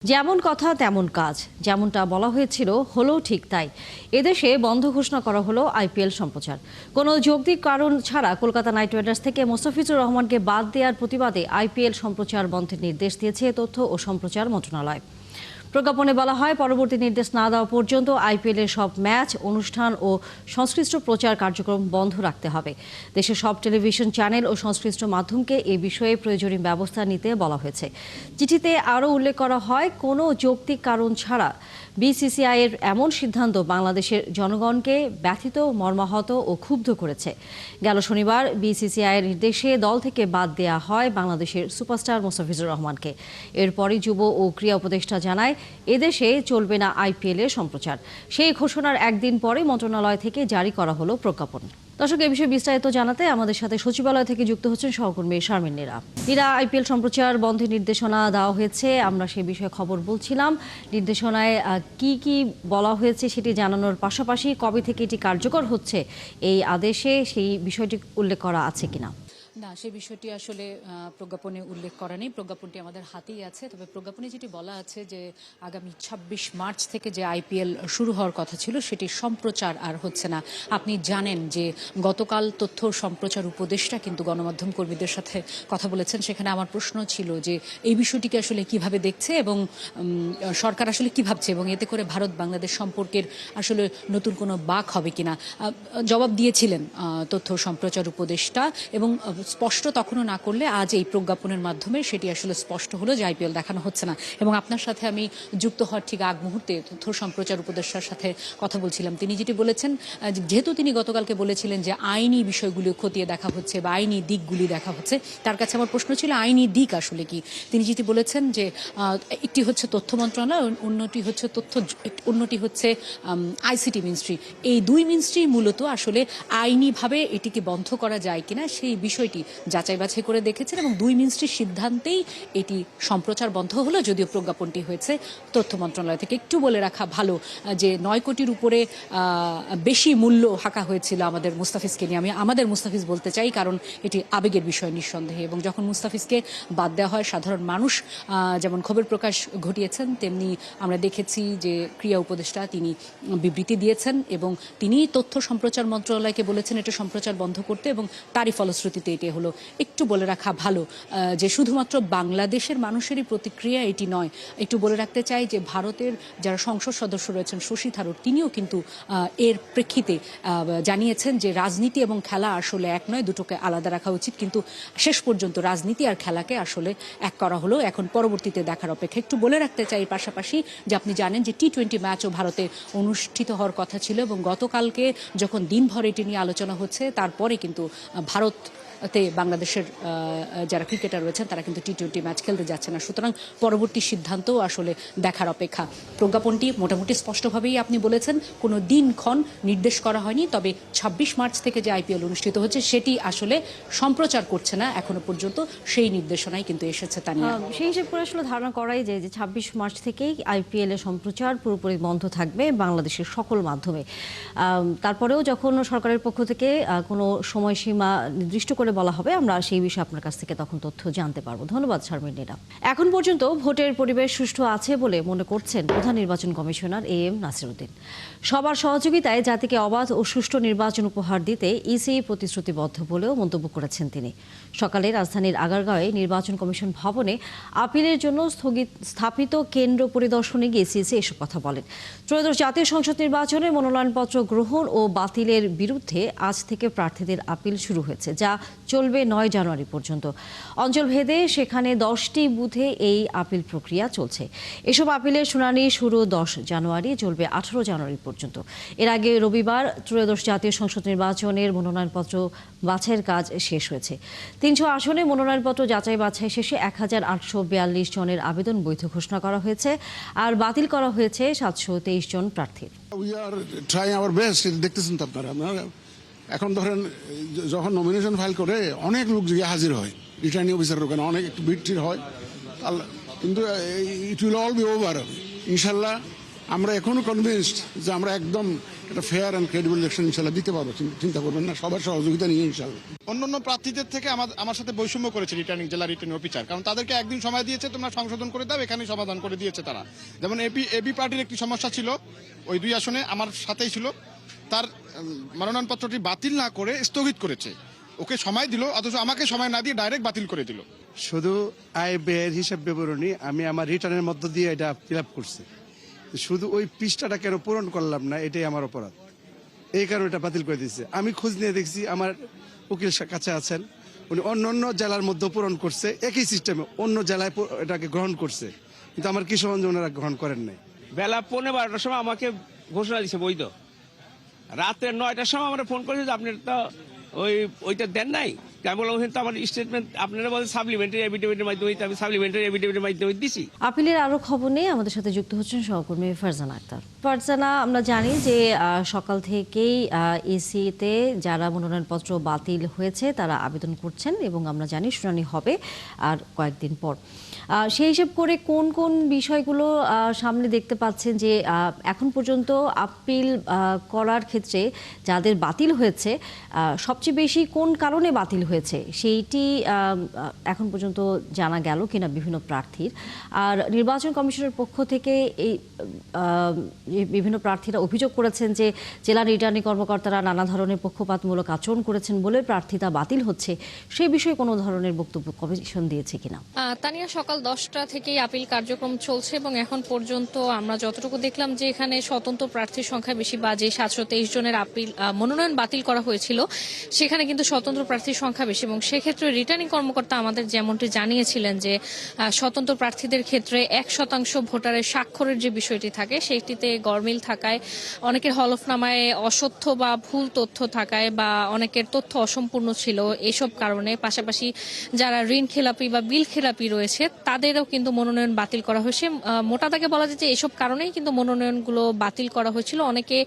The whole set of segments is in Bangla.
যেমন কথা তেমন কাজ, যেমনটা বলা হয়েছিল হলো ঠিক তাই। এদেশে বন্ধ ঘোষণা করা হলো আইপিএল সম্প্রচার। কোনো যৌক্তিক কারণ ছাড়া কলকাতা নাইট রাইডার্স থেকে মোস্তাফিজুর রহমানকে বাদ দেওয়ার প্রতিবাদে আইপিএল সম্প্রচার বন্ধের নির্দেশ দিয়েছে তথ্য ও সম্প্রচার মন্ত্রণালয়। প্রজ্ঞাপনে বলা হয়, পরবর্তী নির্দেশ না দেওয়া পর্যন্ত আইপিএলের সব ম্যাচ, অনুষ্ঠান ও সংশ্লিষ্ট প্রচার কার্যক্রম বন্ধ রাখতে হবে। দেশের সব টেলিভিশন চ্যানেল ও সংশ্লিষ্ট মাধ্যমকে এ বিষয়ে প্রয়োজনীয় ব্যবস্থা নিতে বলা হয়েছে। চিঠিতে আরও উল্লেখ করা হয়, কোনো যৌক্তিক কারণ ছাড়া বিসিসিআই এর এমন সিদ্ধান্ত বাংলাদেশের জনগণকে ব্যথিত, মর্মাহত ও ক্ষুব্ধ করেছে। গেল শনিবার বিসিসিআই এর নির্দেশে দল থেকে বাদ দেওয়া হয় বাংলাদেশের সুপারস্টার মোস্তাফিজুর রহমানকে। এরপরই যুব ও ক্রীড়া উপদেষ্টা জানায়, এদেশে চলবে না আইপিএল এর সম্প্রচার। সেই ঘোষণার একদিন পরে মন্ত্রণালয় থেকে জারি করা হলো প্রজ্ঞাপন। দর্শক, এ বিষয়ে বিস্তারিত জানাতে আমাদের সাথে সচিবালয় থেকে যুক্ত হচ্ছেন সহকর্মী শারমিন নীরা। আইপিএল সম্প্রচার বন্ধের নির্দেশনা দেওয়া হয়েছে, আমরা সে বিষয়ে খবর বলছিলাম। নির্দেশনায় কি কি বলা হয়েছে সেটি জানানোর পাশাপাশি কবে থেকে এটি কার্যকর হচ্ছে এই আদেশে, সেই বিষয়টি উল্লেখ করা আছে কিনা? না, সেই বিষয়টি আসলে প্রজ্ঞাপনে উল্লেখ করা নেই। প্রজ্ঞাপনটি আমাদের হাতেই আছে। তবে প্রজ্ঞাপনে যেটি বলা আছে যে আগামী ২৬ মার্চ থেকে যে আইপিএল শুরু হওয়ার কথা ছিল সেটি সম্প্রচার আর হচ্ছে না। আপনি জানেন যে গতকাল তথ্য সম্প্রচার উপদেষ্টা কিন্তু গণমাধ্যম কর্মীদের সাথে কথা বলেছেন। সেখানে আমার প্রশ্ন ছিল যে এই বিষয়টিকে আসলে কিভাবে দেখছে এবং সরকার আসলে কি ভাবছে এবং এতে করে ভারত বাংলাদেশ সম্পর্কের আসলে নতুন কোনো বাঁক হবে কিনা। জবাব দিয়েছিলেন তথ্য সম্প্রচার উপদেষ্টা, এবং স্পষ্ট তখনও না করলে আজ এই প্রজ্ঞাপনের মাধ্যমে সেটি আসলে স্পষ্ট হলো যে আইপিএল দেখানো হচ্ছে না। এবং আপনার সাথে আমি যুক্ত হওয়ার ঠিক আগ মুহূর্তে তথ্য সম্প্রচার উপদেষ্টার সাথে কথা বলছিলাম। তিনি যেটি বলেছেন, যেহেতু তিনি গতকালকে বলেছিলেন যে আইনি বিষয়গুলি খতিয়ে দেখা হচ্ছে বা আইনি দিকগুলি দেখা হচ্ছে, তার কাছে আমার প্রশ্ন ছিল আইনি দিক আসলে কি। তিনি যেটি বলেছেন যে একটি হচ্ছে তথ্য মন্ত্রণালয়, অন্যটি হচ্ছে আইসিটি মিনিস্ট্রি। এই দুই মিনিস্ট্রি মূলত আসলে আইনিভাবে এটিকে বন্ধ করা যায় কিনা সেই বিষয়টি যাচাই বাছাই করে দেখেছেন, এবং দুই মিনিস্ট্রির সিদ্ধান্তেই এটি সম্প্রচার বন্ধ হলো। যদিও প্রজ্ঞাপনটি হয়েছে তথ্য মন্ত্রণালয় থেকে। একটু বলে রাখা ভালো যে ৯ কোটির উপরে বেশি মূল্য হাঁকা হয়েছিল আমাদের মুস্তাফিজকে নিয়ে। আমি আমাদের মুস্তাফিজ বলতে চাই, কারণ এটি আবেগের বিষয় নিঃসন্দেহে। এবং যখন মুস্তাফিজকে বাদ দেওয়া হয়, সাধারণ মানুষ যেমন ক্ষোভের প্রকাশ ঘটিয়েছেন, তেমনি আমরা দেখেছি যে ক্রীড়া উপদেষ্টা তিনি বিবৃতি দিয়েছেন এবং তিনি তথ্য সম্প্রচার মন্ত্রণালয়কে বলেছেন এটা সম্প্রচার বন্ধ করতে, এবং তারই ফলশ্রুতিতে এটি হলো। একটু বলে রাখা ভালো যে শুধুমাত্র বাংলাদেশের মানুষেরই প্রতিক্রিয়া এটি নয়। একটু বলে রাখতে চাই যে ভারতের যারা সংসদ সদস্য রয়েছেন, শশী থারুর, তিনিও কিন্তু এর প্রেক্ষিতে জানিয়েছেন যে রাজনীতি এবং খেলা আসলে এক নয়, দুটোকে আলাদা রাখা উচিত। কিন্তু শেষ পর্যন্ত রাজনীতি আর খেলাকে আসলে এক করা হলো। এখন পরবর্তীতে দেখার অপেক্ষা। একটু বলে রাখতে চাই পাশাপাশি যে আপনি জানেন যে টি-20 ম্যাচও ভারতে অনুষ্ঠিত হওয়ার কথা ছিল, এবং গতকালকে যখন দিনভর এটি নিয়ে আলোচনা হচ্ছে, তারপরে কিন্তু ভারতে বাংলাদেশের যারা ক্রিকেটার রয়েছেন তারা কিন্তু টি-20 ম্যাচ খেলতে যাচ্ছে না। সুতরাং পরবর্তী সিদ্ধান্তও আসলে দেখার অপেক্ষা। প্রজ্ঞাপনটি মোটামুটি স্পষ্টভাবেই আপনি বলেছেন, কোনো দিনক্ষণ নির্দেশ করা হয়নি। তবে ২৬ মার্চ থেকে যে আইপিএল অনুষ্ঠিত হচ্ছে সেটি আসলে সম্প্রচার করছে না এখনো পর্যন্ত, সেই নির্দেশনাই কিন্তু এসেছে। তা নিয়ে সেই হিসেবে করে আসলে ধারণা করাই যায় যে ২৬ মার্চ থেকেই আইপিএল এর সম্প্রচার পুরোপুরি বন্ধ থাকবে বাংলাদেশের সকল মাধ্যমে। তারপরেও যখন সরকারের পক্ষ থেকে কোনো সময়সীমা নির্দিষ্ট করে বলা হবে, আমরা সেই বিষয়ে আপনার কাছ থেকে তখন তথ্য জানতে পারবো। ধন্যবাদ শারমিন নীরা। এখন পর্যন্ত ভোটের পরিবেশ সুষ্ঠু আছে বলে মনে করছেন প্রধান নির্বাচন কমিশনার AM নাসিরউদ্দিন। সবার সহযোগিতায় জাতিকে অবাধ ও সুষ্ঠু নির্বাচন উপহার দিতে ইসি প্রতিশ্রুতিবদ্ধ বলেও মন্তব্য করেছেন তিনি। সকালে রাজধানীর আগারগাঁওয়ে নির্বাচন কমিশন ভবনে আপিলের জন্য স্থাপিত কেন্দ্র পরিদর্শনে গিয়ে সিসি এসব কথা বলেন। ত্রয়োদশ জাতীয় সংসদ নির্বাচনে মনোনয়নপত্র গ্রহণ ও বাতিলের বিরুদ্ধে আজ থেকে প্রার্থীদের আপিল শুরু হয়েছে, যা চলবে ৯ জানুয়ারি পর্যন্ত। অঞ্চলভেদে সেখানে 10টি বুথে এই আপিল প্রক্রিয়া চলছে। এসব আপিলের শুনানি শুরু 10 জানুয়ারি, চলবে 18 জানুয়ারি পর্যন্ত। এর আগে রবিবার ত্রয়োদশ জাতীয় সংসদ নির্বাচনের মনোনয়নপত্র বাছাইয়ের কাজ শেষ হয়েছে। ৩০০ আসনে মনোনয়নপত্র যাচাই বাছাই শেষে 1842 জনের আবেদন বৈধ ঘোষণা করা হয়েছে, আর বাতিল করা হয়েছে 723 জন প্রার্থীর। We are trying our best. দেখতেছেন তো আপনারা, এখন ধরেন যখন নমিনেশন ফাইল করে অনেক লোক গিয়ে হাজির হয়, রিটার্নিং অফিসারের ওখানে অনেক একটু ভিড় টিড় হয়, কিন্তু it will all be over ইনশাল্লাহ। আমরা এখনো কনভিন্সড যে আমরা একদম একটা ফেয়ার অ্যান্ড ক্রেডিবল ইলেকশন ইনশাল্লাহ দিতে পারবো, চিন্তা করবেন না, সবার সহযোগিতা নিয়ে ইনশাল্লাহ। অন্যান্য প্রার্থীদের থেকে আমার সাথে বৈষম্য করেছে জেলা রিটার্নিং অফিসার, কারণ তাদেরকে একদিন সময় দিয়েছে, তোমরা সংশোধন করে দাও, এখানেই সমাধান করে দিয়েছে তারা। যেমন এবি পার্টির একটি সমস্যা ছিল, ওই 2 আসনে আমার সাথেই ছিল, তার মনোনয়নপত্রটি বাতিল না করে স্থগিত করেছে, ওকে সময় দিল, অথচ আমাকে সময় না দিয়ে ডাইরেক্ট বাতিল করে দিল। শুধু আয় ব্যয়ের হিসাব বিবরণী আমি আমার রিটার্নের মধ্য দিয়ে এটা ফিল আপ করছি, শুধু ওই পৃষ্ঠাটা কেন পূরণ করলাম না, এটাই আমার অপরাধ, এই কারণে এটা বাতিল করে দিয়েছে। আমি খোঁজ নিয়ে দেখছি, আমার উকিল কাছে আছেন, উনি অন্য অন্য জেলার মধ্যে পূরণ করছে, একই সিস্টেমে অন্য জেলায় এটাকে গ্রহণ করছে, কিন্তু আমার কিশোরগঞ্জে ওনারা গ্রহণ করেন নাই। বেলা 12:15টার সময় আমাকে ঘোষণা দিচ্ছে বৈধ, রাতে 9টার সময় আমরা ফোন করেছি যে আপনি তো ওইটা দেন নাই। আমি বললাম কিন্তু আমার স্টেটমেন্ট আপনারা বলেন সাপ্লিমেন্টারি এফিডেভিটের মাধ্যমে, আমি সাপ্লিমেন্টারি এফিডেভিটের মাধ্যমে দিছি। আপিলের আরো খবর নিয়ে আমাদের সাথে যুক্ত হচ্ছেন সহকর্মী ফারজানা আক্তার। ফারজানা, আমরা জানি যে সকাল থেকেই এসিতে যারা মনোনয়নপত্র বাতিল হয়েছে তারা আবেদন করছেন এবং আমরা জানি শুনানি হবে আর কয়েকদিন পর। সেই হিসেব করে কোন কোন বিষয়গুলো সামনে দেখতে পাচ্ছেন যে এখন পর্যন্ত আপিল করার ক্ষেত্রে যাদের বাতিল হয়েছে সবচেয়ে বেশি কোন কারণে বাতিল হয়েছে সেইটি এখন পর্যন্ত জানা গেল কিনা বিভিন্ন প্রার্থীর? আর নির্বাচন কমিশনের পক্ষ থেকে এই বিভিন্ন প্রার্থীরা অভিযোগ করেছেন যে জেলা রিটার্নিং কর্মকর্তারা নানা ধরনের পক্ষপাতমূলক আচরণ করেছেন বলে প্রার্থিতা বাতিল হচ্ছে, সেই বিষয়ে কোনো ধরনের বক্তব্য কমিশন দিয়েছে কিনা? তানিয়া, সকাল 10টা থেকেই আপিল কার্যক্রম চলছে এবং এখন পর্যন্ত আমরা যতটুকু দেখলাম যে এখানে স্বতন্ত্র প্রার্থীর সংখ্যা বেশি, বা যে 723 জনের আপিল মনোনয়ন বাতিল করা হয়েছিল সেখানে কিন্তু স্বতন্ত্র প্রার্থীর সংখ্যা বেশি, এবং সেক্ষেত্রে রিটার্নিং কর্মকর্তা আমাদের যেমনটি জানিয়েছিলেন যে স্বতন্ত্র প্রার্থীদের ক্ষেত্রে 1% ভোটারের স্বাক্ষরের যে বিষয়টি থাকে সেটিতে গরমিল থাকায়, অনেকের হলফনামায় অসত্য বা ভুল তথ্য থাকায়, বা অনেকের তথ্য অসম্পূর্ণ ছিল, এসব কারণে পাশাপাশি যারা ঋণ খেলাপি বা বিল খেলাপি রয়েছে তাদেরও কিন্তু মনোনয়ন বাতিল করা হয়েছে। মোটা দাগে বলা যায় যে এসব কারণেই কিন্তু মনোনয়নগুলো বাতিল করা হয়েছিল। অনেকে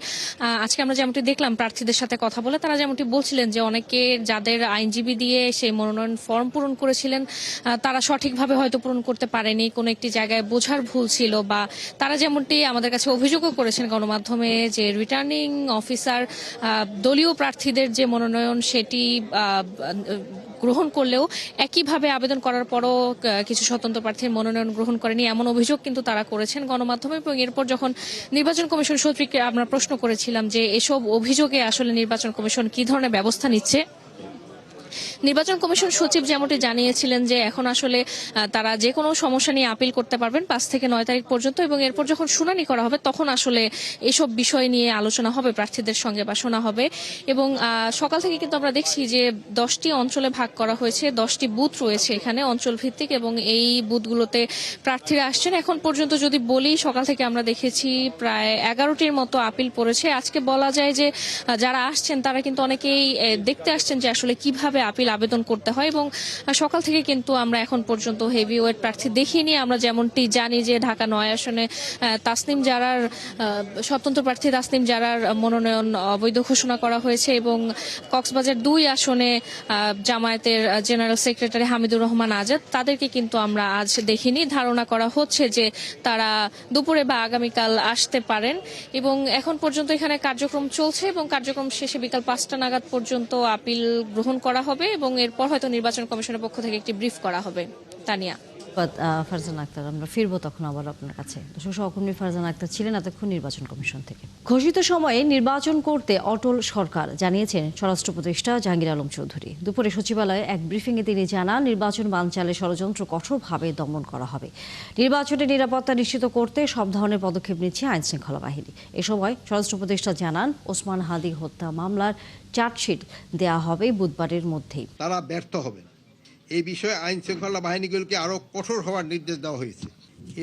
আজকে আমরা যেমনটি দেখলাম প্রার্থীদের সাথে কথা বলে, তারা যেমনটি বলছিলেন যে অনেকে যাদের আইনজীবী দিয়ে সেই মনোনয়ন ফর্ম পূরণ করেছিলেন তারা সঠিকভাবে হয়তো পূরণ করতে পারেনি, কোনো একটি জায়গায় বোঝার ভুল ছিল, বা তারা যেমনটি আমাদের কাছে অভিযোগও করেছেন গণমাধ্যমে যে রিটার্নিং অফিসার দলীয় প্রার্থীদের যে মনোনয়ন সেটি গ্রহণ করলেও একইভাবে আবেদন করার পরও কিছু স্বতন্ত্র প্রার্থীর মনোনয়ন গ্রহণ করেনি, এমন অভিযোগ কিন্তু তারা করেছেন গণমাধ্যমে। এবং এরপর যখন নির্বাচন কমিশন সচিবকে আমরা প্রশ্ন করেছিলাম যে এসব অভিযোগে আসলে নির্বাচন কমিশন কি ধরনের ব্যবস্থা নিচ্ছে, নির্বাচন কমিশন সচিব যেমনটি জানিয়েছিলেন যে এখন আসলে তারা যে কোনো সমস্যা নিয়ে আপিল করতে পারবেন 5 থেকে 9 তারিখ পর্যন্ত, এবং এরপর যখন শুনানি করা হবে তখন আসলে এসব বিষয় নিয়ে আলোচনা হবে প্রার্থীদের সঙ্গে বা শোনা হবে। এবং সকাল থেকে কিন্তু আমরা দেখছি যে 10টি অঞ্চলে ভাগ করা হয়েছে, 10টি বুথ রয়েছে এখানে অঞ্চল ভিত্তিক, এবং এই বুথগুলোতে প্রার্থীরা আসছেন। এখন পর্যন্ত যদি বলি, সকাল থেকে আমরা দেখেছি প্রায় 11টির মতো আপিল পড়েছে। আজকে বলা যায় যে যারা আসছেন তারা কিন্তু অনেকেই দেখতে আসছেন যে আসলে কিভাবে আপিল আবেদন করতে হয়, এবং সকাল থেকে কিন্তু আমরা এখন পর্যন্ত হেভি ওয়েট প্রার্থী দেখিনি। আমরা যেমনটি জানি যে ঢাকা 9 আসনে তাসনিম জারার স্বতন্ত্র প্রার্থী তাসনিম জারার মনোনয়ন অবৈধ ঘোষণা করা হয়েছে, এবং কক্সবাজার 2 আসনে জামায়াতের জেনারেল সেক্রেটারি হামিদুর রহমান আজাদ, তাদেরকে কিন্তু আমরা আজ দেখিনি। ধারণা করা হচ্ছে যে তারা দুপুরে বা আগামীকাল আসতে পারেন, এবং এখন পর্যন্ত এখানে কার্যক্রম চলছে, এবং কার্যক্রম শেষে বিকাল 5টা নাগাদ পর্যন্ত আপিল গ্রহণ করা হবে, এবং এরপর হয়তো নির্বাচন কমিশনের পক্ষ থেকে একটি ব্রিফ করা হবে। তানিয়া, ফারজানা আক্তার, আমরা ফিরবো তখন আবার আপনার কাছে। দর্শক, সহকর্মী ফারজানা আক্তার ছিলেন এতক্ষণ নির্বাচন কমিশন থেকে। ঘোষিত সময়ে নির্বাচন করতে অটল সরকার জানিয়েছেন স্বরাষ্ট্র উপদেষ্টা জাহাঙ্গীর আলম চৌধুরী। দুপুরে সচিবালয়ে এক ব্রিফিংয়ে তিনি জানান, নির্বাচন বানচালে ষড়যন্ত্র কঠোরভাবে দমন করা হবে। নির্বাচনের নিরাপত্তা নিশ্চিত করতে সব ধরনের পদক্ষেপ নিচ্ছে আইন শৃঙ্খলা বাহিনী। এ সময় স্বরাষ্ট্র উপদেষ্টা জানান, ওসমান হাদি হত্যা মামলার চার্জশিট দেয়া হবে বুধবারের মধ্যেই। তারা ব্যর্থ হবেন, এই বিষয়ে আইন শৃঙ্খলা বাহিনীগুলোকে আরও কঠোর হওয়ার নির্দেশ দেওয়া হয়েছে।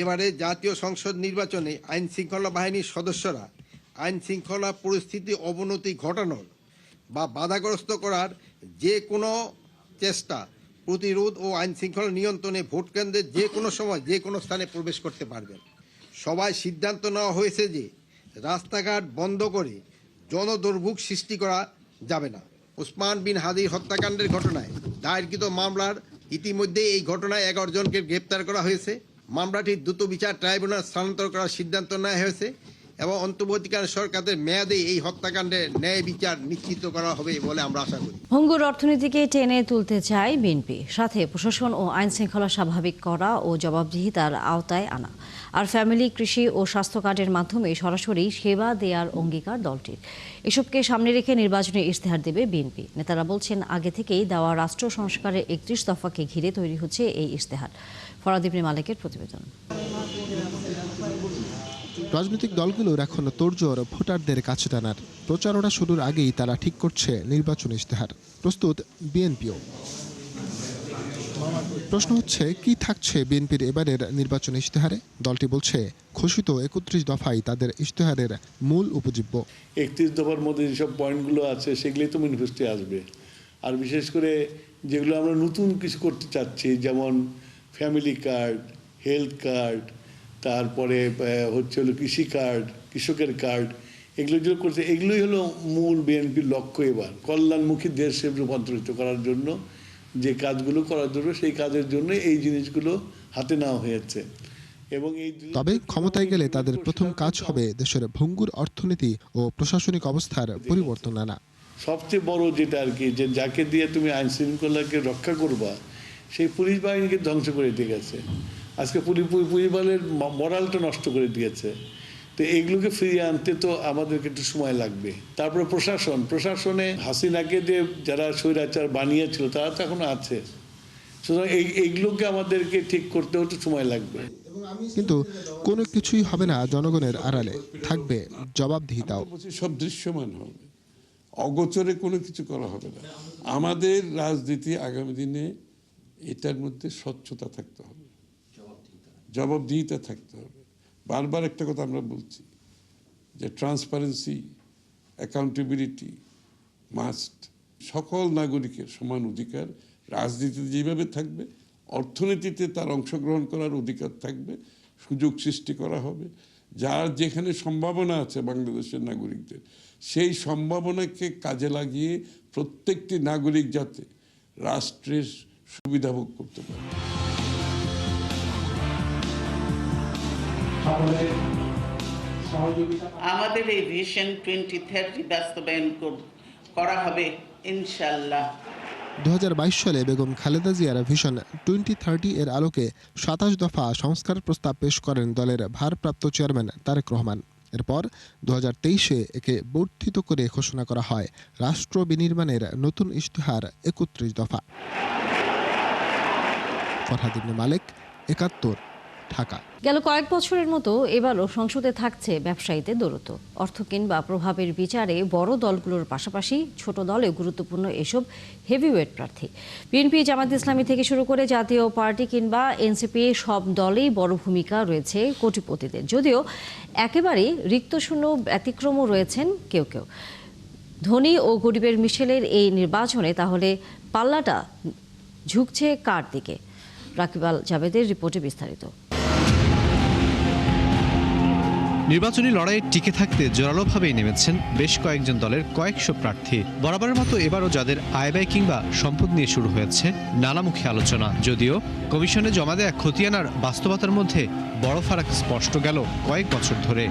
এবারে জাতীয় সংসদ নির্বাচনে আইন শৃঙ্খলা বাহিনীর সদস্যরা আইন শৃঙ্খলা পরিস্থিতি অবনতি ঘটানোর বা বাধাগ্রস্ত করার যে কোনো চেষ্টা, প্রতিরোধ ও আইন শৃঙ্খলা নিয়ন্ত্রণে ভোট কেন্দ্রে যে কোনো সময় যে কোনো স্থানে প্রবেশ করতে পারবেন। সবাই সিদ্ধান্ত নেওয়া হয়েছে যে রাস্তাঘাট বন্ধ করে জনদুর্ভোগ সৃষ্টি করা যাবে না। ওসমান বিন হাদির হত্যাকাণ্ডের ঘটনায় দায়েরকৃত মামলার ইতিমধ্যে এই ঘটনায় 11 জনকে গ্রেপ্তার করা হয়েছে। মামলাটি দ্রুত বিচার ট্রাইব্যুনাল স্থানান্তর করার সিদ্ধান্ত নেওয়া হয়েছে এবং অন্তর্বর্তীকালীন সরকারের মেয়াদে এই হত্যাকাণ্ডের ন্যায় বিচার নিশ্চিত করা হবে বলে আমরা আশা করি। ভঙ্গুর অর্থনীতিকে টেনে তুলতে চায় বিএনপি, সাথে প্রশাসন ও আইন শৃঙ্খলা স্বাভাবিক করা ও জবাবদিহিতার আওতায় আনা, আর ফ্যামিলি, কৃষি ও স্বাস্থ্য কার্ডের মাধ্যমে সরাসরি সেবা দেওয়ার অঙ্গীকার দলটির। এসবকে সামনে রেখে নির্বাচনী ইশতেহার দেবে বিএনপি। নেতারা বলছেন, আগে থেকেই দেওয়া রাষ্ট্র সংস্কারের 31 দফাকে ঘিরে তৈরি হচ্ছে এই ইশতেহার। ফরাদ ইবনে মালিকের প্রতিবেদন। রাজনৈতিক দলগুলোর এখন তোড়জোড় ভোটারদের কাছে টানার। প্রচারণা শুরুর আগেই তারা ঠিক করছে নির্বাচনী ইশতেহার। প্রস্তুত বিএনপিও। প্রশ্ন হচ্ছে, কি থাকছে বিএনপির এবারের নির্বাচনী ইশতেহারে? দলটি বলছে, ঘোষিত 31 দফাই তাদের ইশতেহারের মূল উপজীব্য। 31 দফার মধ্যে যেসব পয়েন্টগুলো আছে সেগুলোই তো ম্যানিফেস্টোে আসবে। আর বিশেষ করে যেগুলো আমরা নতুন কিছু করতে চাচ্ছি, যেমন ফ্যামিলি কার্ড, হেলথ কার্ড, তারপরে হচ্ছে হলো কৃষি কার্ড, কৃষকের কার্ড, এগুলো যেগুলো করছে এগুলোই হলো মূল বিএনপির লক্ষ্য। এবার কল্যাণমুখী দেশে রূপান্তরিত করার জন্য যে কাজগুলো করার জন্য, সেই কাজের জন্য এই জিনিসগুলো হাতে নেওয়া হয়েছে। এবং তবে ক্ষমতায় গেলে তাদের প্রথম কাজ হবে দেশের ভঙ্গুর অর্থনীতি ও প্রশাসনিক অবস্থার পরিবর্তন আনা। সবচেয়ে বড় যেটা আর কি, যে যাকে দিয়ে তুমি আইন শৃঙ্খলাকে রক্ষা করবা, সেই পুলিশ বাহিনীকে ধ্বংস করে দিয়ে গেছে। আজকে পুলিশ বাহিনীর মরালটা নষ্ট করে দিয়েছে। তো এইগুলোকে ফিরিয়ে আনতে তো আমাদেরকে একটু সময় লাগবে। তারপরে প্রশাসনে হাসিনাকে যে যারা স্বৈরাচার বানিয়েছিল তারা তো এখনো আছে। সুতরাং এইগুলোকে আমাদেরকে ঠিক করতেও একটু সময় লাগবে। কিন্তু কোনো কিছুই হবে না জনগণের আড়ালে, থাকবে জবাবদিহিতাও। সব দৃশ্যমান হবে, অগোচরে কোনো কিছু করা হবে না। আমাদের রাজনীতি আগামী দিনে এটার মধ্যে স্বচ্ছতা থাকতে হবে, জবাবদিহিতা থাকতে হবে। বারবার একটা কথা আমরা বলছি যে ট্রান্সপারেন্সি, অ্যাকাউন্টেবিলিটি মাস্ট। সকল নাগরিকের সমান অধিকার রাজনীতিতে যেভাবে থাকবে, অর্থনীতিতে তার অংশগ্রহণ করার অধিকার থাকবে, সুযোগ সৃষ্টি করা হবে। যার যেখানে সম্ভাবনা আছে বাংলাদেশের নাগরিকদের, সেই সম্ভাবনাকে কাজে লাগিয়ে প্রত্যেকটি নাগরিক যাতে রাষ্ট্রের সুবিধা ভোগ করতে পারে। আমাদের এই ভিশন 2030 বাস্তবায়ন করা হবে ইনশাআল্লাহ। 2022 সালে বেগম খালেদা জিয়ার ভিশন 2030 এর আলোকে 27 দফা সংস্কার প্রস্তাব পেশ করেন দলের ভারপ্রাপ্ত চেয়ারম্যান তারেক রহমান। এরপর 2023-এ একে বর্ধিত করে ঘোষণা করা হয় রাষ্ট্র বিনির্মাণের নতুন ইশতেহার 31 দফা। ফরহাদ ইবনে মালিক, 71, ঢাকা। গেল কয়েক বছরের মতো এবারও সংসদে থাকছে ব্যবসায়ীদের দৌরত্ব। অর্থ কিংবা প্রভাবের বিচারে বড় দলগুলোর পাশাপাশি ছোট দলেও গুরুত্বপূর্ণ এসব হেভিওয়েট প্রার্থী। বিএনপি, জামায়াত ইসলামী থেকে শুরু করে জাতীয় পার্টি কিংবা এনসিপি সব দলেই বড় ভূমিকা রয়েছে কোটিপতিদের। যদিও একেবারে রিক্তশূন্য ব্যতিক্রমও রয়েছেন কেউ কেউ। ধনী ও গরিবের মিশেলের এই নির্বাচনে তাহলে পাল্লাটা ঝুঁকছে কার দিকে? রাকিব আল জাবেদের রিপোর্টে বিস্তারিত। নির্বাচনী লড়াইয়ে টিকে থাকতে জোরালোভাবেই নেমেছেন বেশ কয়েকজন দলের কয়েকশো প্রার্থী। বরাবরের মতো এবারও যাদের আয় ব্যয় কিংবা সম্পদ নিয়ে শুরু হয়েছে নানামুখী আলোচনা। যদিও কমিশনে জমা দেয়া খতিয়ানার বাস্তবতার মধ্যে বড় ফারাক স্পষ্ট গেল কয়েক বছর ধরে।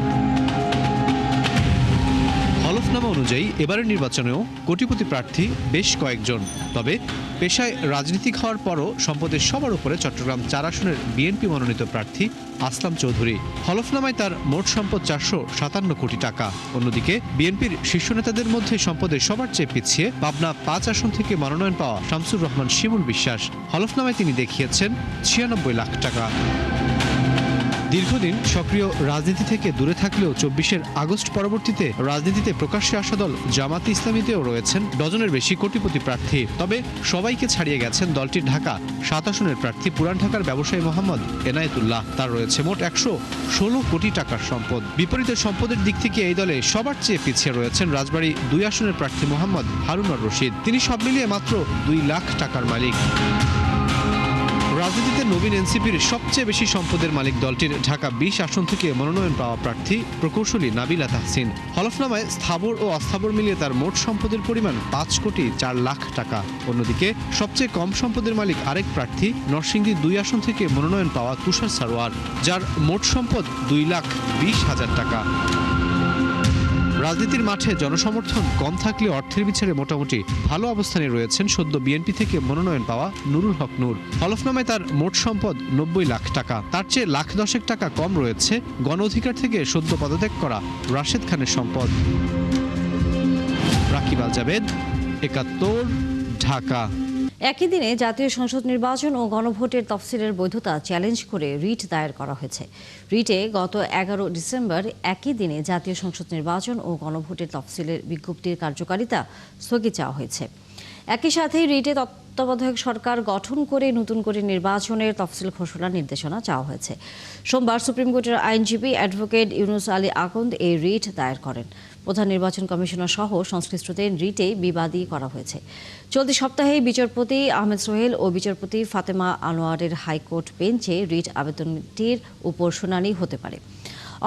হলফনামা অনুযায়ী এবারের নির্বাচনেও কোটিপতি প্রার্থী বেশ কয়েকজন। তবে পেশায় রাজনীতিক হওয়ার পরও সম্পদের সবার উপরে চট্টগ্রাম 4 আসনের বিএনপি মনোনীত প্রার্থী আসলাম চৌধুরী। হলফনামায় তার মোট সম্পদ 457 কোটি টাকা। অন্যদিকে বিএনপির শীর্ষ নেতাদের মধ্যে সম্পদের সবার চেয়ে পিছিয়ে পাবনা 5 আসন থেকে মনোনয়ন পাওয়া শামসুর রহমান শিমুল বিশ্বাস। হলফনামায় তিনি দেখিয়েছেন 96 লাখ টাকা। দীর্ঘদিন সক্রিয় রাজনীতি থেকে দূরে থাকলেও 24 আগস্ট পরবর্তীতে রাজনীতিতে প্রকাশ্যে আসা দল জামাত ইসলামীতেও রয়েছেন ডজনের বেশি কোটিপতি প্রার্থী। তবে সবাইকে ছাড়িয়ে গেছেন দলটির ঢাকা 7 আসনের প্রার্থী পুরান ঢাকার ব্যবসায়ী মোহাম্মদ এনায়েতুল্লাহ। তার রয়েছে মোট 116 কোটি টাকার সম্পদ। বিপরীতে সম্পদের দিক থেকে এই দলে সবার চেয়ে পিছিয়ে রয়েছেন রাজবাড়ী 2 আসনের প্রার্থী মোহাম্মদ হারুন আর রশিদ। তিনি সব মিলিয়ে মাত্র 2 লাখ টাকার মালিক। রাজনীতিতে নবীন এনসিপির সবচেয়ে বেশি সম্পদের মালিক দলটির ঢাকা ২০ আসন থেকে মনোনয়ন পাওয়া প্রার্থী প্রকৌশলী নাবিলা তাহসিন। হলফনামায় স্থাবর ও অস্থাবর মিলিয়ে তার মোট সম্পদের পরিমাণ ৫,৪,০০,০০০ টাকা। অন্যদিকে সবচেয়ে কম সম্পদের মালিক আরেক প্রার্থী নরসিংদী ২ আসন থেকে মনোনয়ন পাওয়া তুষার সারোয়ার, যার মোট সম্পদ ২,২০,০০০ টাকা। রাজনীতির মাঠে জনসমর্থন কম থাকলে অর্থের বিচারে মোটামুটি ভালো অবস্থানে রয়েছেন সদ্য বিএনপি থেকে মনোনয়ন পাওয়া নুরুল হক নূর। হলফনামায় তার মোট সম্পদ ৯০ লাখ টাকা। তার চেয়ে ১,১০,০০০ টাকা কম রয়েছে গণ অধিকার থেকে সদ্য পদত্যাগ করা রাশেদ খানের সম্পদ। রাকিব আল জাবেদ, ৭১, ঢাকা। একই দিনে জাতীয় সংসদ নির্বাচন ও গণভোটের তফসিলের বৈধতা চ্যালেঞ্জ করে রিট দায়ের করা হয়েছে। রিটে গত ১১ ডিসেম্বর একই দিনে জাতীয় সংসদ নির্বাচন ও গণভোটের তফসিলের বিজ্ঞপ্তির কার্যকারিতা স্থগিত চাওয়া হয়েছে। একই সাথে রিটে তত্ত্বাবধায়ক সরকার গঠন করে নতুন করে নির্বাচনের তফসিল ঘোষণার নির্দেশনা চাওয়া হয়েছে। সোমবার সুপ্রিম কোর্টের আইনজীবী অ্যাডভোকেট ইউনুস আলী আকন্দ এই রিট দায়ের করেন। প্রধান নির্বাচন কমিশনার সহ সংশ্লিষ্টদের রিটে বিবাদী করা হয়েছে। চলতি সপ্তাহে বিচারপতি আহমেদ সোহেল ও বিচারপতি ফাতেমা আনোয়ারের হাইকোর্ট বেঞ্চে রিট আবেদনটির উপর শুনানি হতে পারে।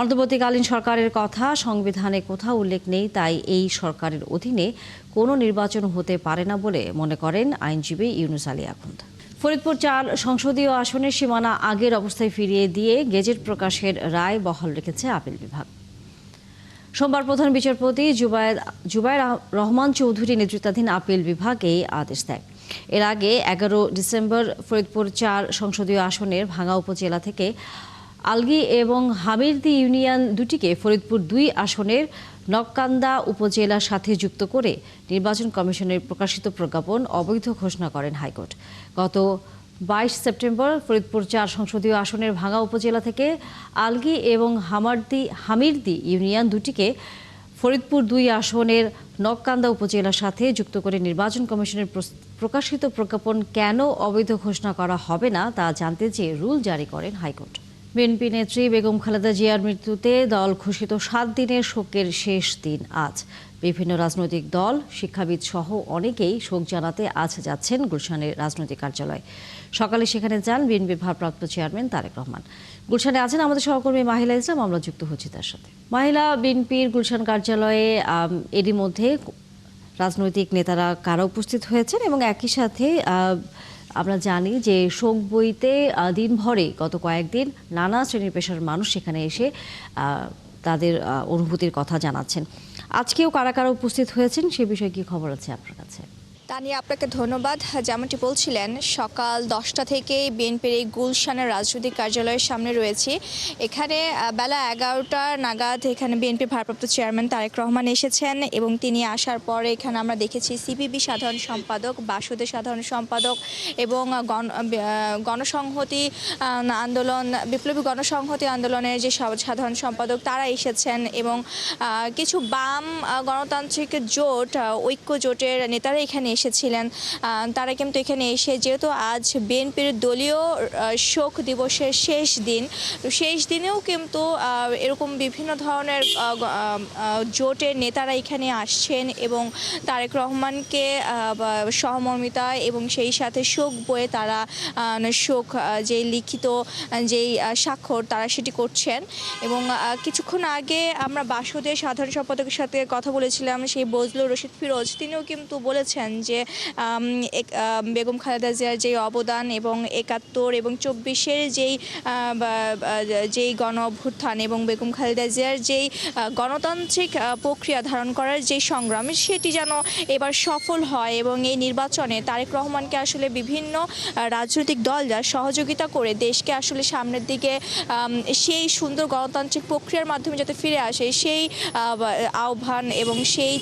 অন্তর্বর্তীকালীন সরকারের কথা সংবিধানে কোথাও উল্লেখ নেই, তাই এই সরকারের অধীনে কোনো নির্বাচন হতে পারে না বলে মনে করেন আইনজীবী ইউনুস আলী আকন্দ। ফরিদপুর ৪ সংসদীয় আসনের সীমানা আগের অবস্থায় ফিরিয়ে দিয়ে গেজেট প্রকাশের রায় বহাল রেখেছে আপিল বিভাগ। সোমবার প্রধান বিচারপতি জুবায়ের রহমান চৌধুরী নেতৃত্বাধীন আপিল বিভাগ এই আদেশ দেয়। এর আগে ১১ ডিসেম্বর ফরিদপুর ৪ সংসদীয় আসনের ভাঙ্গা উপজেলা থেকে আলগি এবং হামিরদি ইউনিয়ন দুটিকে ফরিদপুর ২ আসনের নককান্দা উপজেলার সাথে যুক্ত করে নির্বাচন কমিশনের প্রকাশিত প্রজ্ঞাপন অবৈধ ঘোষণা করেন হাইকোর্ট। গত ২২ সেপ্টেম্বর ফরিদপুর ৪ সংসদীয় আসনের ভাঙ্গা উপজেলা থেকে আলগি এবং হামিরদি ইউনিয়ন দুটিকে ফরিদপুর ২ আসনের নককান্দা উপজেলার সাথে যুক্ত করে নির্বাচন কমিশনের প্রকাশিত প্রজ্ঞাপন কেন অবৈধ ঘোষণা করা হবে না তা জানতে চেয়ে রুল জারি করেন হাইকোর্ট। বিএনপি নেত্রী বেগম খালেদা জিয়ার মৃত্যুতে দল ঘোষিত ৭ দিনের শোকের শেষ দিন আজ। বিভিন্ন রাজনৈতিক দল, শিক্ষাবিদ সহ অনেকেই শোক জানাতে আজ যাচ্ছেন গুলশানের রাজনৈতিক কার্যালয়। সকালে সেখানে যান বিএনপির ভারপ্রাপ্ত চেয়ারম্যান তারেক রহমান। গুলশানে আছেন আমাদের সহকর্মী মাহিলা ইসলাম, আমরা যুক্ত হচ্ছি তার সাথে। মাহিলা, বিএনপির গুলশান কার্যালয়ে এরই মধ্যে রাজনৈতিক নেতারা কারা উপস্থিত হয়েছেন এবং একই সাথে আমরা জানি যে শোক বইতে দিনভরে গত কয়েকদিন নানা শ্রেণীর পেশার মানুষ সেখানে এসে তাদের অনুভূতির কথা জানাচ্ছেন। আজকেও কারা কারা উপস্থিত হয়েছেন সে বিষয়ে কি খবর আছে আপনার কাছে? তানিয়া, আপনাকে ধন্যবাদ। যেমনটি বলছিলেন, সকাল 10টা থেকে বিএনপির এই গুলশানের রাজনৈতিক কার্যালয়ের সামনে রয়েছে। এখানে বেলা 11টা নাগাদ এখানে বিএনপির ভারপ্রাপ্ত চেয়ারম্যান তারেক রহমান এসেছেন এবং তিনি আসার পরে এখানে আমরা দেখেছি সিপিবি সাধারণ সম্পাদক, বাসুদের সাধারণ সম্পাদক এবং গণসংহতি আন্দোলন, বিপ্লবী গণসংহতি আন্দোলনের যে সাধারণ সম্পাদক তারা এসেছেন এবং কিছু বাম গণতান্ত্রিক জোট, ঐক্য জোটের নেতারা এখানে এসেছিলেন। তারা কিন্তু এখানে এসে, যেহেতু আজ বিএনপির দলীয় শোক দিবসের শেষ দিন, শেষ দিনেও কিন্তু এরকম বিভিন্ন ধরনের জোটের নেতারা এখানে আসছেন এবং তারেক রহমানকে সহমর্মিতা এবং সেই সাথে শোক বয়ে তারা শোক যে লিখিত যেই স্বাক্ষর তারা সেটি করছেন। এবং কিছুক্ষণ আগে আমরা বাসুদের সাধারণ সম্পাদকের সাথে কথা বলেছিলাম, সেই বজলুর রশিদ ফিরোজ, তিনিও কিন্তু বলেছেন যে বেগম খালেদা জিয়ার যেই অবদান এবং ৭১ এবং ২৪-এর যেই গণ অভ্যুত্থান এবং বেগম খালেদা জিয়ার যেই গণতান্ত্রিক প্রক্রিয়া ধারণ করার যে সংগ্রাম, সেটি যেন এবার সফল হয় এবং এই নির্বাচনে তারেক রহমানকে আসলে বিভিন্ন রাজনৈতিক দলরা সহযোগিতা করে দেশকে আসলে সামনের দিকে সেই সুন্দর গণতান্ত্রিক প্রক্রিয়ার মাধ্যমে যাতে ফিরে আসে, সেই আহ্বান এবং সেই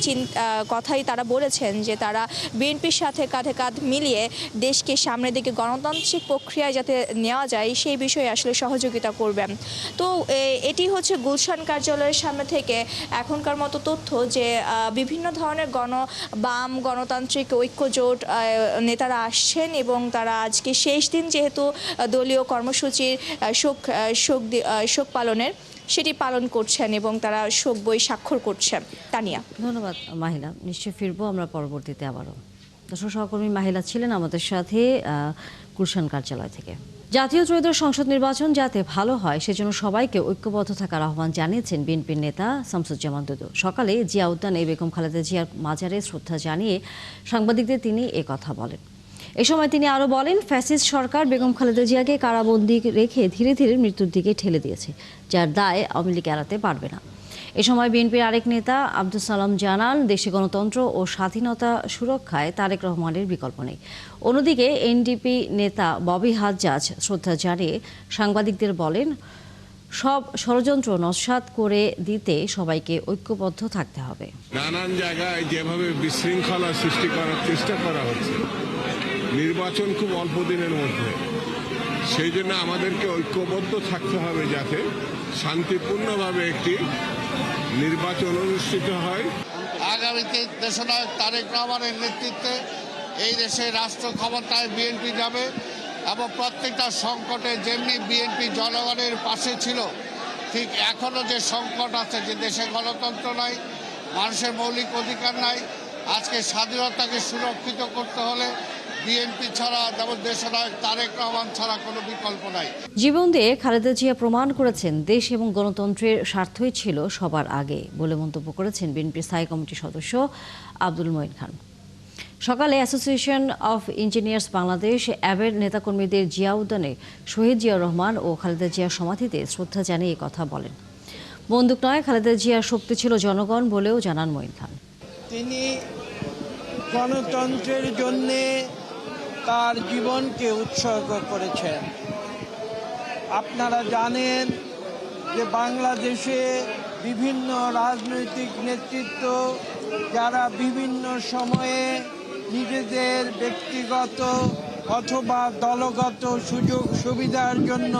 কথাই তারা বলেছেন যে তারা বিএনপির সাথে কাঁধে কাঁধ মিলিয়ে দেশকে সামনের দিকে গণতান্ত্রিক প্রক্রিয়ায় যাতে নেওয়া যায় সেই বিষয়ে আসলে সহযোগিতা করবেন। তো এটি হচ্ছে গুলশান কার্যালয়ের সামনে থেকে এখনকার মতো তথ্য যে বিভিন্ন ধরনের বাম গণতান্ত্রিক ঐক্য জোট নেতারা আসছেন এবং তারা আজকে শেষ দিন যেহেতু দলীয় কর্মসূচির শোক পালনের সেটি পালন করছেন এবং তারা শোক বই স্বাক্ষর করছেন। তানিয়া, ধন্যবাদ মাহিলা, নিশ্চয়ই ফিরবো আমরা পরবর্তীতে আবারও। দর্শক, সহকর্মী মাহিলা ছিলেন আমাদের সাথে গুলশান কার্যালয় থেকে। জাতীয় ত্রয়োদশ সংসদ নির্বাচন যাতে ভালো হয় সেজন্য সবাইকে ঐক্যবদ্ধ থাকার আহ্বান জানিয়েছেন বিএনপির নেতা শামসুজ্জামান দুদু। সকালে জিয়া উদ্যানে বেগম খালেদা জিয়ার মাজারে শ্রদ্ধা জানিয়ে সাংবাদিকদের তিনি কথা বলেন। এ সময় তিনি আরও বলেন, ফ্যাসিস্ট সরকার বেগম খালেদা জিয়াকে কারাবন্দী রেখে ধীরে ধীরে মৃত্যুর দিকে ঠেলে দিয়েছে, যার দায় আওয়ামী লীগ এড়াতে পারবে না। এ সময় বিএনপির আরেক নেতা আব্দুল সালাম জানান, দেশে গণতন্ত্র ও স্বাধীনতা সুরক্ষায় তারেক রহমানের বিকল্প নেই। অন্যদিকে এনডিপি নেতা ববি হাজ্জাজ শ্রদ্ধা জানিয়ে সাংবাদিকদের বলেন, সব ষড়যন্ত্র নস্যাৎ করে দিতে সবাইকে ঐক্যবদ্ধ থাকতে হবে। নানান জায়গায় যেভাবে বিশৃঙ্খলা সৃষ্টি করার চেষ্টা করা হচ্ছে, নির্বাচন খুব অল্প দিনের মধ্যে, সেই জন্য আমাদেরকে ঐক্যবদ্ধ থাকতে হবে যাতে শান্তিপূর্ণভাবে একটি নির্বাচন অনুষ্ঠিত হয়। আগামীতে দেশনায়ক তারেক রহমানের নেতৃত্বে এই দেশে রাষ্ট্র ক্ষমতায় বিএনপি যাবে এবং প্রত্যেকটা সংকটে যেমনি বিএনপি জনগণের পাশে ছিল, ঠিক এখনও যে সংকট আছে, যে দেশে গণতন্ত্র নাই, মানুষের মৌলিক অধিকার নাই, আজকে স্বাধীনতাকে সুরক্ষিত করতে হলে বিএনপি ছাড়া, যেমন দেশনায়ক তারেক রহমান ছাড়া কোনো বিকল্প নাই। জীবন দিয়ে খালেদা জিয়া প্রমাণ করেছেন দেশ এবং গণতন্ত্রের স্বার্থই ছিল সবার আগে বলে মন্তব্য করেছেন বিএনপির স্থায়ী কমিটির সদস্য আব্দুল মঈন খান। সকালে অ্যাসোসিয়েশন অফ ইঞ্জিনিয়ার্স বাংলাদেশ অ্যাবের নেতাকর্মীদের জিয়া উদ্যানে শহীদ জিয়াউর রহমান ও খালেদা জিয়ার সমাধিতে শ্রদ্ধা জানিয়ে কথা বলেন। বন্দুক নয়, খালেদা জিয়ার শক্তি ছিল জনগণ বলেও জানান মঈন খান। তিনি গণতন্ত্রের জন্যে তার জীবনকে উৎসর্গ করেছেন। আপনারা জানেন যে বাংলাদেশে বিভিন্ন রাজনৈতিক নেতৃত্ব যারা বিভিন্ন সময়ে নিজেদের ব্যক্তিগত অথবা দলগত সুযোগ সুবিধার জন্য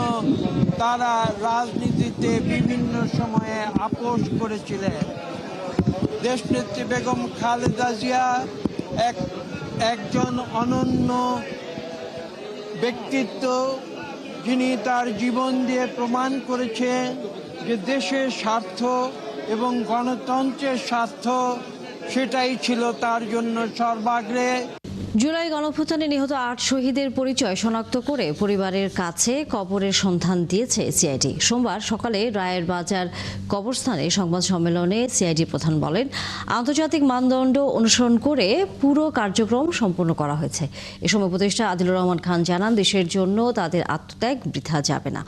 তারা রাজনীতিতে বিভিন্ন সময়ে আপোষ করেছিলেন। দেশনেত্রী বেগম খালেদা জিয়া একজন অনন্য ব্যক্তিত্ব, যিনি তার জীবন দিয়ে প্রমাণ করেছেন যে দেশের স্বার্থ এবং গণতন্ত্রের স্বার্থ সেটাই ছিল তার জন্য সর্বাগ্রে। জুলাই গণঅভ্যুত্থানে নিহত ৮ শহীদের পরিচয় শনাক্ত করে পরিবারের কাছে কবরের সন্ধান দিয়েছে সিআইডি। সোমবার সকালে রায়ের বাজার কবরস্থানে সংবাদ সম্মেলনে সিআইডি প্রধান বলেন, আন্তর্জাতিক মানদণ্ড অনুসরণ করে পুরো কার্যক্রম সম্পন্ন করা হয়েছে। এ সময় উপদেষ্টা আদিলুর রহমান খান জানান, দেশের জন্য তাদের আত্মত্যাগ বৃথা যাবে না,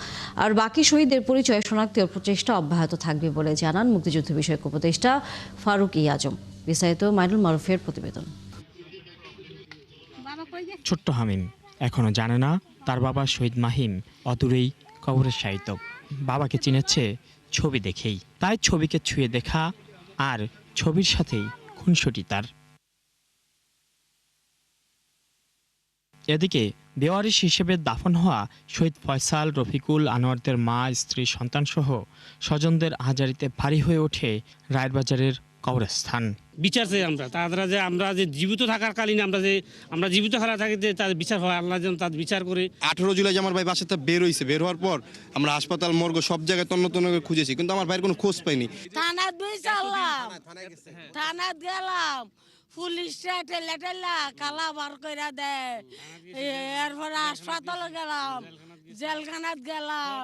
আর বাকি শহীদদের পরিচয় শনাক্তের প্রচেষ্টা অব্যাহত থাকবে বলে জানান মুক্তিযুদ্ধ বিষয়ক উপদেষ্টা ফারুক ই আজম। বিস্তারিত মাইনুল মারুফের প্রতিবেদন। ছোট্ট হামিম এখনো জানে না তার বাবা শহীদ মাহিম অদূরেই কবরের সাহিত্য। বাবাকে চিনেছে ছবি দেখেই, তাই ছবিকে ছুঁয়ে দেখা আর ছবির সাথেই খুনসুটি তার। এদিকে বেওয়ারিশ হিসেবে দাফন হওয়া শহীদ ফয়সাল, রফিকুল, আনোয়ারদের মা, স্ত্রী, সন্তানসহ স্বজনদের আহাজারিতে ভারী হয়ে ওঠে রায়েরবাজারের কবরস্থান। বিচার চাই আমরা, তারা যে আমরা যে জীবিত থাকার কালীন আমরা জীবিত হারা থাকি, যে তাদের বিচার হয়, আল্লাহ যেন তাদের বিচার করে। 18 জুলাই আমার ভাই বাসাতে বের হয়েছে, বের হওয়ার পর আমরা হাসপাতাল, মর্গ সব জায়গায় তন্ন খুঁজেছি, কিন্তু আমার ভাইয়ের কোনো খোঁজ পাইনি। থানাত গেলাম, পুলিশরা ঠেলা ঠেলা কালা বার করে দেয়, এরপরে হাসপাতালে গেলাম, জেলখানাত গেলাম,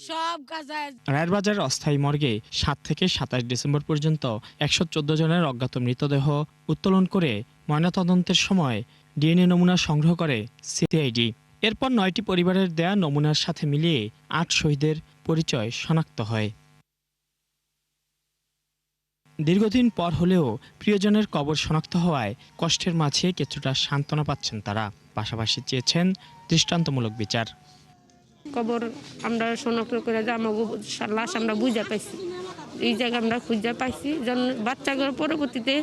সব কাজে। রায়েরবাজার অস্থায়ী মর্গে 7 থেকে 27 ডিসেম্বর পর্যন্ত 114 জনের অজ্ঞাত মৃতদেহ উত্তোলন করে ময়নাতদন্তের সময় ডিএনএ নমুনা সংগ্রহ করে সিআইডি। এরপর 9টি পরিবারের দেয়া নমুনার সাথে মিলিয়ে 8 শহীদের পরিচয় শনাক্ত হয়। দীর্ঘদিন পর হলেও প্রিয়জনের কবর শনাক্ত হওয়ায় কষ্টের মাঝে কিছুটা সান্ত্বনা পাচ্ছেন তারা। পাশাপাশি চেয়েছেন দৃষ্টান্তমূলক বিচার। কবর আমরা শনাক্ত করে যে আমার লাশ আমরা বুঝা পাইছি, এই জায়গায় আমরা খুঁজা পাইছি, বাচ্চাগুলো পরবর্তীতে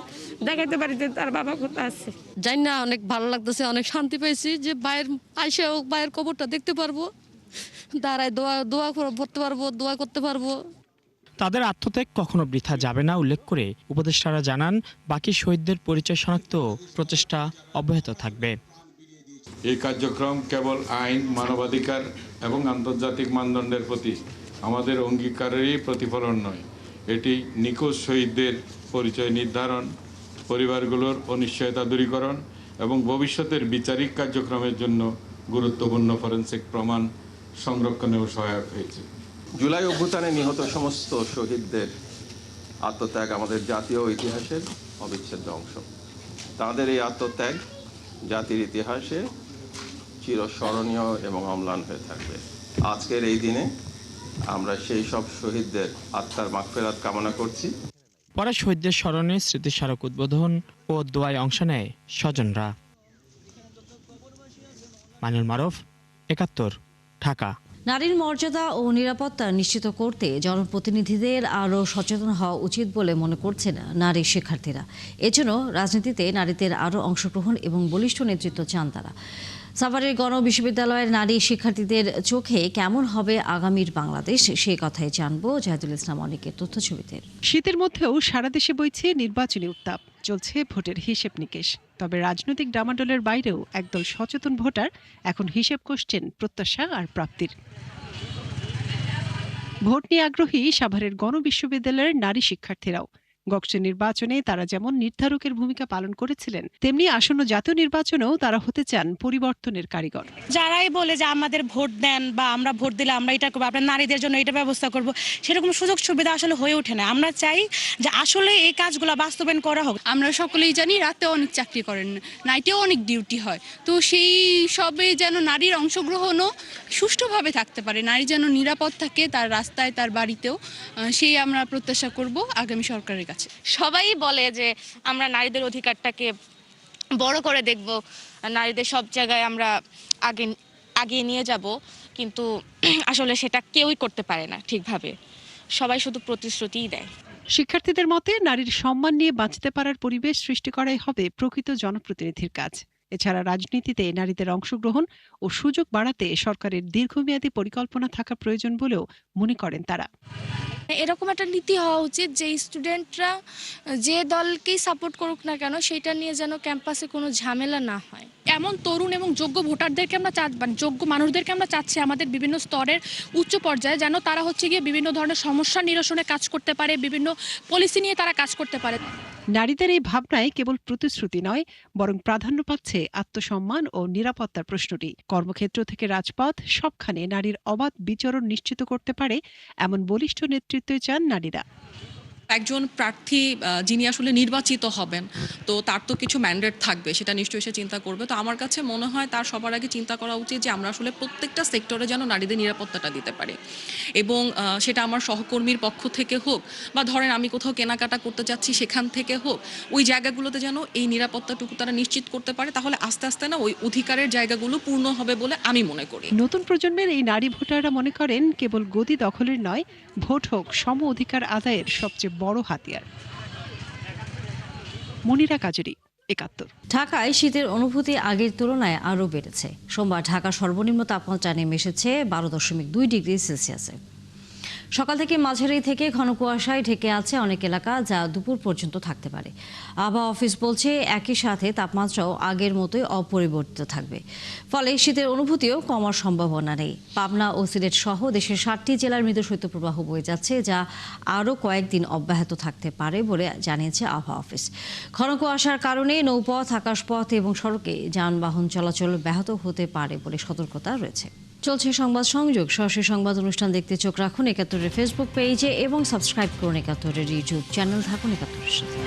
দেখাতে পারিতে তার বাবা কোথায় আছে। জানি না, অনেক ভালো লাগতেছে, অনেক শান্তি পাইছি যে ভাইয়ের আইসা ভাইয়ের কবরটা দেখতে পারবো, দাঁড়ায় দোয়া করতে পারবো, দোয়া করতে পারবো। তাদের আত্মত্যাগ কখনো বৃথা যাবে না উল্লেখ করে উপদেষ্টারা জানান, বাকি শহীদদের পরিচয় শনাক্ত প্রচেষ্টা অব্যাহত থাকবে। এই কার্যক্রম কেবল আইন, মানবাধিকার এবং আন্তর্জাতিক মানদণ্ডের প্রতি আমাদের অঙ্গীকারেরই প্রতিফলন নয়, এটি নিখোঁজ শহীদদের পরিচয় নির্ধারণ, পরিবারগুলোর অনিশ্চয়তা দূরীকরণ এবং ভবিষ্যতের বিচারিক কার্যক্রমের জন্য গুরুত্বপূর্ণ ফরেনসিক প্রমাণ সংরক্ষণেও সহায়ক হয়েছে। জুলাই অভ্যুত্থানে নিহত সমস্ত শহীদদের আত্মত্যাগ আমাদের জাতীয় ইতিহাসের অবিচ্ছেদ্য অংশ। তাদের এই আত্মত্যাগ জাতির ইতিহাসে চিরস্মরণীয় এবং অম্লান হয়ে থাকবে। আজকের এই দিনে আমরা সেই সব শহীদদের আত্মার মাগফিরাত কামনা করছি। পরে শহীদদের স্মরণে স্মৃতিস্মারক উদ্বোধন ও দোয়ায় অংশ নেয় স্বজনরা। মাইনুল মারুফ, ৭১, ঢাকা। নারীর মর্যাদা ও নিরাপত্তা নিশ্চিত করতে জনপ্রতিনিধিদের আরও সচেতন হওয়া উচিত বলে মনে করছেন নারী শিক্ষার্থীরা। এজন্য রাজনীতিতে নারীদের আরও অংশগ্রহণ এবং বলিষ্ঠ নেতৃত্ব চান তারা। সাভারের গণ বিশ্ববিদ্যালয়ের নারী শিক্ষার্থীদের চোখে কেমন হবে আগামীর বাংলাদেশ, সেই কথাই জানবো জাহিদুল ইসলাম অনিকের তথ্যছবিতে। শীতের মধ্যেও সারা দেশে বইছে নির্বাচনী উত্তাপ, চলছে ভোটের হিসেব নিকেশ। তবে রাজনৈতিক ডামাডোলের বাইরেও একদল সচেতন ভোটার এখন হিসেব কষছেন প্রত্যাশা আর প্রাপ্তির। ভোট নিয়ে আগ্রহী সাভারের গণ বিশ্ববিদ্যালয়ের নারী শিক্ষার্থীরাও। গকশে নির্বাচনে তারা যেমন নির্ধারকের ভূমিকা পালন করেছিলেন, তেমনি আসন্ন জাতীয় নির্বাচনেও তারা হতে চান পরিবর্তনের কারিগর। যারাই বলে যে আমাদের ভোট দেন বা আমরা ভোট দিলে আমরা এটা করবো, আপনার নারীদের জন্য এটা ব্যবস্থা করব, সেরকম সুযোগ সুবিধা আসলে হয়ে ওঠে না। আমরা চাই যে আসলে এই কাজগুলো বাস্তবায়ন করা হোক। আমরা সকলেই জানি রাতে অনেক চাকরি করেন, নাইটেও অনেক ডিউটি হয়, তো সেই সবে যেন নারীর অংশগ্রহণও সুষ্ঠুভাবে থাকতে পারে, নারী যেন নিরাপদ থাকে তার রাস্তায় তার বাড়িতেও, সেই আমরা প্রত্যাশা করব আগামী সরকারের কাছে। সবাই বলে যে আমরা নারীদের অধিকারটাকে বড় করে দেখব, নারীদের সব জায়গায় আমরা আগিয়ে নিয়ে যাব, কিন্তু আসলে সেটা কেউই করতে পারে না ঠিকভাবে, সবাই শুধু প্রতিশ্রুতিই দেয়। শিক্ষার্থীদের মতে নারীর সম্মান নিয়ে বাঁচতে পারার পরিবেশ সৃষ্টি করাই হবে প্রকৃত জনপ্রতিনিধির কাজ। এছাড়া রাজনীতিতে নারীদের অংশগ্রহণ ও সুযোগ বাড়াতে সরকারের দীর্ঘমেয়াদী পরিকল্পনা থাকা প্রয়োজন বলেও মনে করেন তারা। এরকম একটা নীতি হওয়া উচিত যে স্টুডেন্টরা যে দলকেই সাপোর্ট করুক না কেন সেটা নিয়ে যেন ক্যাম্পাসে কোনো ঝামেলা না হয়। এমন তরুণ এবং যোগ্য ভোটারদেরকে আমরা যোগ্য মানুষদেরকে আমরা চাচ্ছি আমাদের বিভিন্ন স্তরের উচ্চ পর্যায়ে, যেন তারা গিয়ে বিভিন্ন ধরনের সমস্যা নিরসনে কাজ করতে পারে, বিভিন্ন পলিসি নিয়ে তারা কাজ করতে পারে। নারীদের এই ভাবনায় কেবল প্রতিশ্রুতি নয়, বরং প্রাধান্য পাচ্ছে আত্মসম্মান ও নিরাপত্তার প্রশ্নটি। কর্মক্ষেত্র থেকে রাজপথ সবখানে নারীর অবাধ বিচরণ নিশ্চিত করতে পারে এমন বলিষ্ঠ নেতৃত্ব চান নারীরা। একজন প্রার্থী যিনি আসলে নির্বাচিত হবেন, তো তার তো কিছু ম্যান্ডেট থাকবে, সেটা নিশ্চয়ই সে চিন্তা করবে। তো আমার কাছে মনে হয় তার সবার আগে চিন্তা করা উচিত যে আমরা আসলে প্রত্যেকটা সেক্টরে যেন নারীদের নিরাপত্তাটা দিতে পারি, এবং সেটা আমার সহকর্মীর পক্ষ থেকে হোক বা ধরেন আমি কোথাও কেনাকাটা করতে যাচ্ছি সেখান থেকে হোক, ওই জায়গাগুলোতে যেন এই নিরাপত্তাটুকু তারা নিশ্চিত করতে পারে। তাহলে আস্তে আস্তে না ওই অধিকারের জায়গাগুলো পূর্ণ হবে বলে আমি মনে করি। নতুন প্রজন্মের এই নারী ভোটাররা মনে করেন কেবল গদি দখলের নয়, ভোট হোক সম অধিকার আদায়ের সবচেয়ে বড় হাতিয়ার। মনিরা কাজেরি, ৭১। ঢাকায় শীতের অনুভূতি আগের তুলনায় আরও বেড়েছে। সোমবার ঢাকা সর্বনিম্ন তাপমাত্রা নেমে এসেছে 12.2 ডিগ্রি সেলসিয়াসে। সকাল থেকে মাঝারি থেকে ঘন কুয়াশায় ঢেকে আছে অনেক এলাকা, যা দুপুর পর্যন্ত থাকতে পারে। আবহাওয়া অফিস বলছে একই সাথে তাপমাত্রাও আগের মতোই অপরিবর্তিত থাকবে, ফলে শীতের অনুভূতিও কমার সম্ভাবনা নেই। পাবনা ও সিলেট সহ দেশের 7টি জেলার মৃদু শৈত্যপ্রবাহ বয়ে যাচ্ছে, যা আরও কয়েকদিন অব্যাহত থাকতে পারে বলে জানিয়েছে আবহাওয়া অফিস। ঘন কুয়াশার কারণে নৌপথ, আকাশপথ এবং সড়কে যানবাহন চলাচল ব্যাহত হতে পারে বলে সতর্কতা রয়েছে। চলছে সংবাদ সংযোগ। সরাসরি সংবাদ অনুষ্ঠান দেখতে চোখ রাখুন ৭১-এর ফেসবুক পেজে এবং সাবস্ক্রাইব করুন ৭১-এর ইউটিউব চ্যানেল। থাকুন ৭১-এর সাথে।